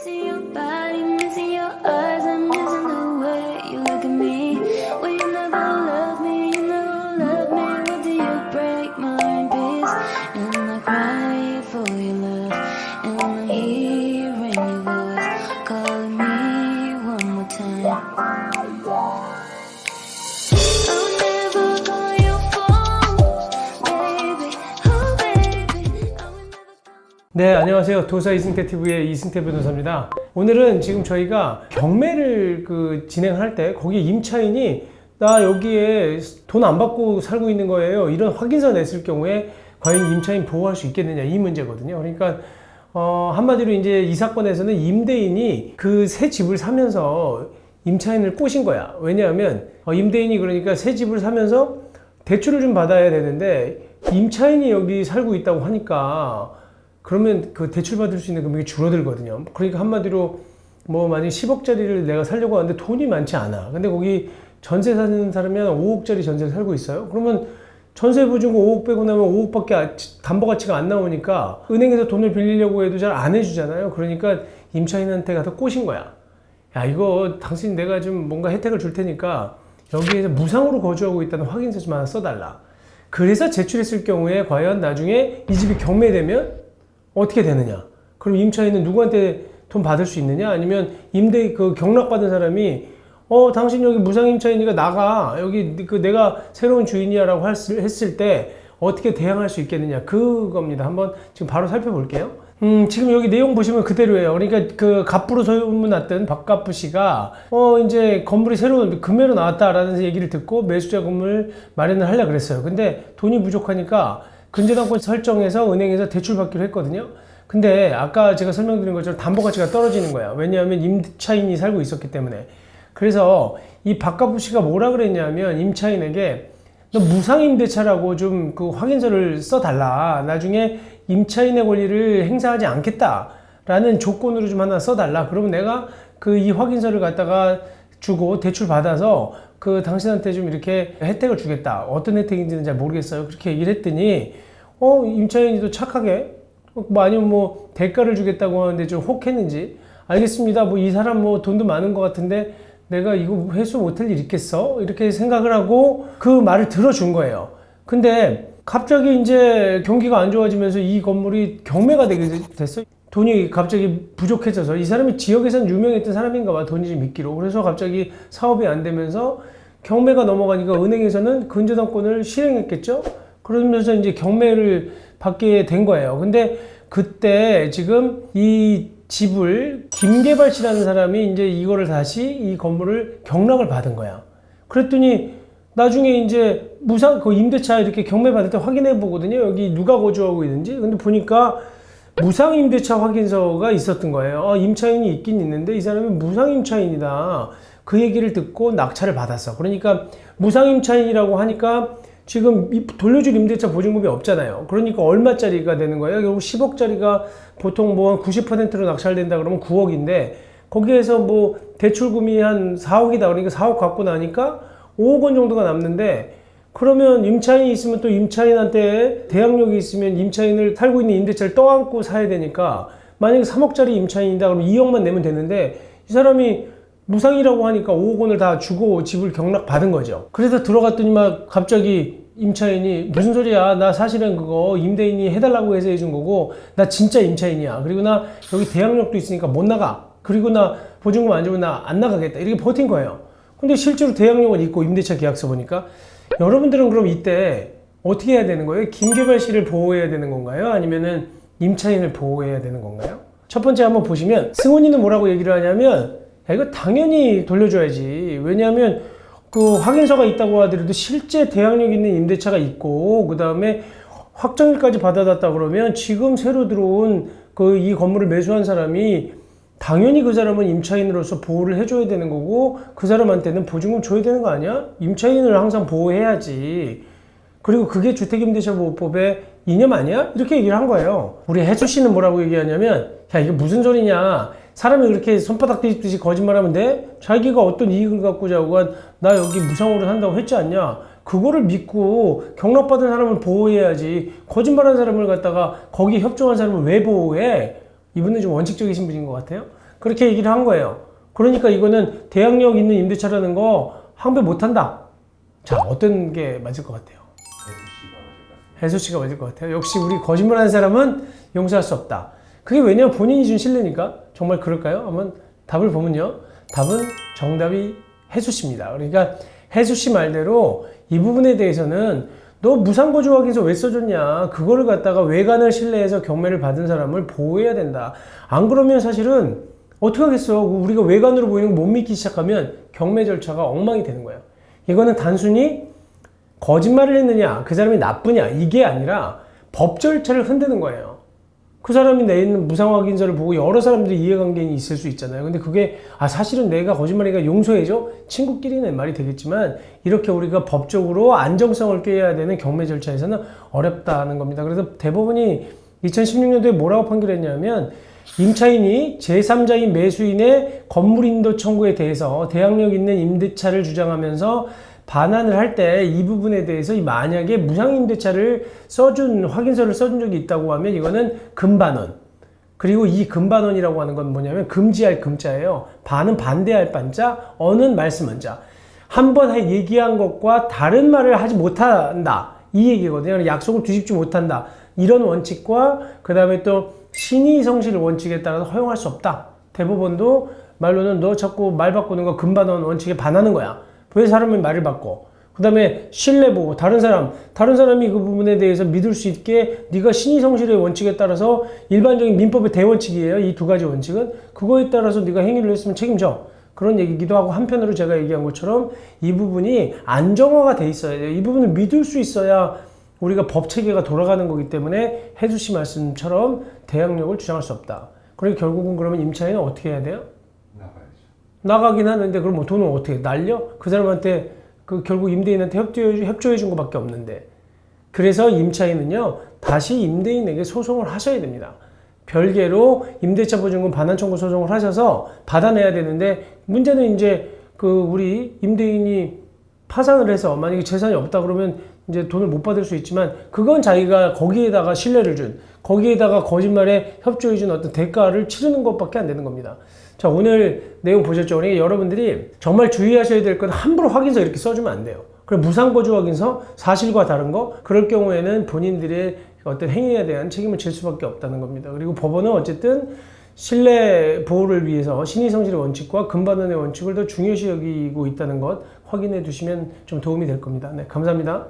Missing your body, missing your eyes, I'm missing the way you look at me. Well, you never love me, you never love me. What do you break my in peace? And I cry for your love, and I'm hearing your voice calling me one more time. I'll never call your phone, baby. Oh, baby. I will never call. 네, 안녕하세요. 도사 이승태 TV의 이승태 변호사입니다. 오늘은 지금 저희가 경매를 진행할 때 거기에 임차인이 나 여기에 돈 안 받고 살고 있는 거예요. 이런 확인서 냈을 경우에 과연 임차인 보호할 수 있겠느냐 이 문제거든요. 그러니까 한마디로 이제 이 사건에서는 임대인이 그 새 집을 사면서 임차인을 꼬신 거야. 왜냐하면 임대인이 그러니까 새 집을 사면서 대출을 좀 받아야 되는데 임차인이 여기 살고 있다고 하니까 그러면 그 대출 받을 수 있는 금액이 줄어들거든요. 그러니까 한마디로 뭐 만약 10억짜리를 내가 살려고 하는데 돈이 많지 않아. 근데 거기 전세 사는 사람이 한 5억짜리 전세를 살고 있어요. 그러면 전세 보증금 5억 빼고 나면 5억밖에 담보 가치가 안 나오니까 은행에서 돈을 빌리려고 해도 잘 안 해주잖아요. 그러니까 임차인한테 가서 꼬신 거야. 야, 이거 당신 내가 좀 뭔가 혜택을 줄 테니까 여기에서 무상으로 거주하고 있다는 확인서 좀 하나 써달라. 그래서 제출했을 경우에 과연 나중에 이 집이 경매되면 어떻게 되느냐? 그럼 임차인은 누구한테 돈 받을 수 있느냐? 아니면 임대 경락받은 사람이 당신 여기 무상 임차인이니까 나가. 여기 내가 새로운 주인이야라고 했을 때 어떻게 대항할 수 있겠느냐? 그겁니다. 한번 지금 바로 살펴볼게요. 지금 여기 내용 보시면 그대로예요. 그러니까 그 갑부로 소문났던 박갑부 씨가 이제 건물이 새로운 금매로 나왔다라는 얘기를 듣고 매수자 건물 마련을 하려고 그랬어요. 근데 돈이 부족하니까 근저당권 설정해서 은행에서 대출 받기로 했거든요. 근데 아까 제가 설명드린 것처럼 담보 가치가 떨어지는 거야. 왜냐하면 임차인이 살고 있었기 때문에. 그래서 이 박가부 씨가 뭐라 그랬냐면 임차인에게 너 무상임대차라고 좀 그 확인서를 써달라. 나중에 임차인의 권리를 행사하지 않겠다라는 조건으로 좀 하나 써달라. 그러면 내가 이 확인서를 갖다가 주고 대출 받아서 당신한테 좀 이렇게 혜택을 주겠다. 어떤 혜택인지는 잘 모르겠어요. 그렇게 얘기를 했더니 임차인이 또 착하게 아니면 대가를 주겠다고 하는데 좀 혹했는지 알겠습니다. 이 사람 돈도 많은 것 같은데 내가 이거 회수 못할 일 있겠어? 이렇게 생각을 하고 그 말을 들어준 거예요. 근데 갑자기 이제 경기가 안 좋아지면서 이 건물이 경매가 되게 됐어요. 돈이 갑자기 부족해져서 이 사람이 지역에선 유명했던 사람인가 봐. 돈이 좀 있기로. 그래서 갑자기 사업이 안 되면서 경매가 넘어가니까 은행에서는 근저당권을 실행했겠죠. 그러면서 이제 경매를 받게 된 거예요. 근데 그때 지금 이 집을 김계발 씨라는 사람이 이제 이거를 다시 이 건물을 경락을 받은 거야. 그랬더니 나중에 이제 무상 임대차 이렇게 경매 받을 때 확인해 보거든요. 여기 누가 거주하고 있는지. 근데 보니까 무상 임대차 확인서가 있었던 거예요. 임차인이 있긴 있는데 이 사람이 무상 임차인이다. 그 얘기를 듣고 낙찰을 받았어. 그러니까 무상 임차인이라고 하니까 지금 돌려줄 임대차 보증금이 없잖아요. 그러니까 얼마짜리가 되는 거예요? 결국 10억짜리가 보통 한 90%로 낙찰된다 그러면 9억인데 거기에서 대출금이 한 4억이다. 그러니까 4억 갖고 나니까 5억 원 정도가 남는데 그러면 임차인이 있으면 또 임차인한테 대항력이 있으면 임차인을 살고 있는 임대차를 떠안고 사야 되니까 만약에 3억짜리 임차인이다 그러면 2억만 내면 되는데 이 사람이 무상이라고 하니까 5억 원을 다 주고 집을 경락 받은 거죠. 그래서 들어갔더니 갑자기 임차인이 무슨 소리야, 나 사실은 그거 임대인이 해달라고 해서 해준 거고 나 진짜 임차인이야. 그리고 나 여기 대항력도 있으니까 못 나가. 그리고 나 보증금 안 주면 나 안 나가겠다. 이렇게 버틴 거예요. 근데 실제로 대항력은 있고 임대차 계약서 보니까 여러분들은 그럼 이때 어떻게 해야 되는 거예요? 김계발 씨를 보호해야 되는 건가요? 아니면은 임차인을 보호해야 되는 건가요? 첫 번째 한번 보시면 승훈이는 뭐라고 얘기를 하냐면 야, 이거 당연히 돌려줘야지. 왜냐하면 확인서가 있다고 하더라도 실제 대항력 있는 임대차가 있고 그 다음에 확정일까지 받아놨다 그러면 지금 새로 들어온 이 건물을 매수한 사람이 당연히 그 사람은 임차인으로서 보호를 해줘야 되는 거고 그 사람한테는 보증금 줘야 되는 거 아니야? 임차인을 항상 보호해야지. 그리고 그게 주택임대차보호법의 이념 아니야? 이렇게 얘기를 한 거예요. 우리 혜수 씨는 뭐라고 얘기하냐면 야, 이게 무슨 소리냐. 사람이 그렇게 손바닥 뒤집듯이 거짓말하면 돼? 자기가 어떤 이익을 갖고 자고 나 여기 무상으로 산다고 했지 않냐? 그거를 믿고 경락받은 사람을 보호해야지. 거짓말한 사람을 갖다가 거기에 협조한 사람을 왜 보호해? 이분은 좀 원칙적이신 분인 것 같아요. 그렇게 얘기를 한 거예요. 그러니까 이거는 대항력 있는 임대차라는 거 항배 못한다. 자, 어떤 게 맞을 것 같아요? 해수 씨가 맞을 것 같아요. 역시 우리 거짓말하는 사람은 용서할 수 없다. 그게 왜냐면 본인이 준 신뢰니까. 정말 그럴까요? 한번 답을 보면요. 답은 정답이 해수 씨입니다. 그러니까 해수 씨 말대로 이 부분에 대해서는 너 무상거주 확인서 왜 써줬냐? 그거를 갖다가 외관을 신뢰해서 경매를 받은 사람을 보호해야 된다. 안 그러면 사실은 어떻게 하겠어? 우리가 외관으로 보이는 거 못 믿기 시작하면 경매 절차가 엉망이 되는 거예요. 이거는 단순히 거짓말을 했느냐, 그 사람이 나쁘냐, 이게 아니라 법 절차를 흔드는 거예요. 그 사람이 내는 무상 확인서를 보고 여러 사람들이 이해관계는 있을 수 있잖아요. 근데 그게 사실은 내가 거짓말이니까 용서해줘? 친구끼리는 말이 되겠지만 이렇게 우리가 법적으로 안정성을 꾀해야 되는 경매 절차에서는 어렵다는 겁니다. 그래서 대법원이 2016년도에 뭐라고 판결했냐면 임차인이 제3자인 매수인의 건물인도 청구에 대해서 대항력 있는 임대차를 주장하면서 반환을 할 때 이 부분에 대해서 만약에 무상임대차를 확인서를 써준 적이 있다고 하면 이거는 금반원. 그리고 이 금반원이라고 하는 건 뭐냐면 금지할 금자예요. 반은 반대할 반자, 어는 말씀한 자. 한 번 얘기한 것과 다른 말을 하지 못한다. 이 얘기거든요. 약속을 뒤집지 못한다. 이런 원칙과 그 다음에 또 신의 성실 원칙에 따라서 허용할 수 없다. 대법원도 말로는 너 자꾸 말 바꾸는 거 금반원 원칙에 반하는 거야. 왜 사람의 말을 바꿔? 그 다음에 신뢰 보고 다른 사람이 그 부분에 대해서 믿을 수 있게 네가 신의 성실의 원칙에 따라서 일반적인 민법의 대원칙이에요. 이 두 가지 원칙은 그거에 따라서 네가 행위를 했으면 책임져. 그런 얘기기도 하고 한편으로 제가 얘기한 것처럼 이 부분이 안정화가 돼 있어야 돼요. 이 부분을 믿을 수 있어야 우리가 법 체계가 돌아가는 거기 때문에 해주신 말씀처럼 대항력을 주장할 수 없다. 그러니까 결국은 그러면 임차인은 어떻게 해야 돼요? 나가긴 하는데 그럼 뭐 돈은 어떻게 날려? 그 사람한테 결국 임대인한테 협조해 준 것밖에 없는데. 그래서 임차인은요 다시 임대인에게 소송을 하셔야 됩니다. 별개로 임대차 보증금 반환 청구 소송을 하셔서 받아내야 되는데 문제는 이제 우리 임대인이 파산을 해서 만약에 재산이 없다 그러면 이제 돈을 못 받을 수 있지만 그건 자기가 거기에다가 신뢰를 준 거기에다가 거짓말에 협조해 준 어떤 대가를 치르는 것밖에 안 되는 겁니다. 자, 오늘 내용 보셨죠? 그러니까 여러분들이 정말 주의하셔야 될 건 함부로 확인서 이렇게 써주면 안 돼요. 그리고 무상거주 확인서, 사실과 다른 거, 그럴 경우에는 본인들의 어떤 행위에 대한 책임을 질 수밖에 없다는 겁니다. 그리고 법원은 어쨌든 신뢰 보호를 위해서 신의 성실의 원칙과 금반원의 원칙을 더 중요시 여기고 있다는 것 확인해 두시면 좀 도움이 될 겁니다. 네, 감사합니다.